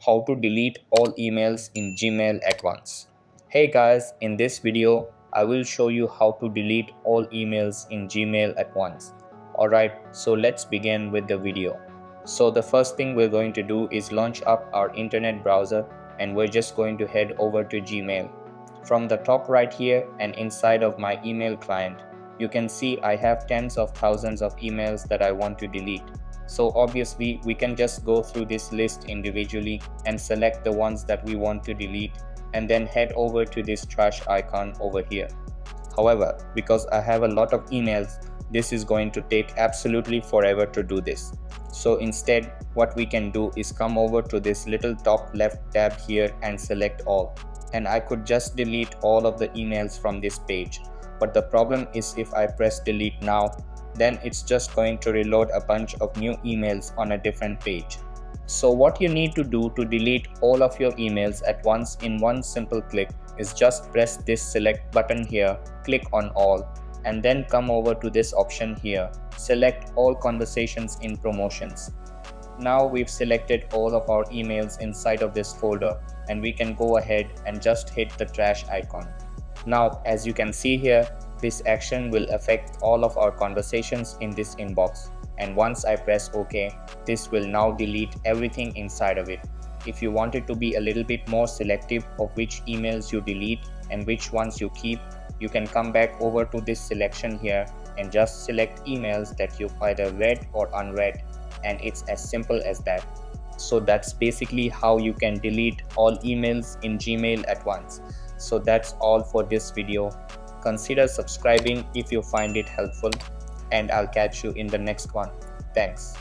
how to delete all emails in Gmail at once. Hey guys, in this video, I will show you how to delete all emails in Gmail at once. Alright, so let's begin with the video. So the first thing we're going to do is launch up our internet browser and we're just going to head over to Gmail. From the top right here and inside of my email client, you can see I have tens of thousands of emails that I want to delete. So obviously we can just go through this list individually and select the ones that we want to delete and then head over to this trash icon over here. However, because I have a lot of emails, this is going to take absolutely forever to do this. So instead, what we can do is come over to this little top left tab here and select all. And I could just delete all of the emails from this page. But the problem is if I press delete now, then it's just going to reload a bunch of new emails on a different page. So what you need to do to delete all of your emails at once in one simple click is just press this select button here, click on all, and then come over to this option here, select all conversations in promotions. Now we've selected all of our emails inside of this folder and we can go ahead and just hit the trash icon. Now as you can see here, this action will affect all of our conversations in this inbox, and once I press OK, this will now delete everything inside of it. If you want it to be a little bit more selective of which emails you delete and which ones you keep, you can come back over to this selection here and just select emails that you've either read or unread, and it's as simple as that. So that's basically how you can delete all emails in Gmail at once. So that's all for this video. Consider subscribing if you find it helpful, and I'll catch you in the next one. Thanks.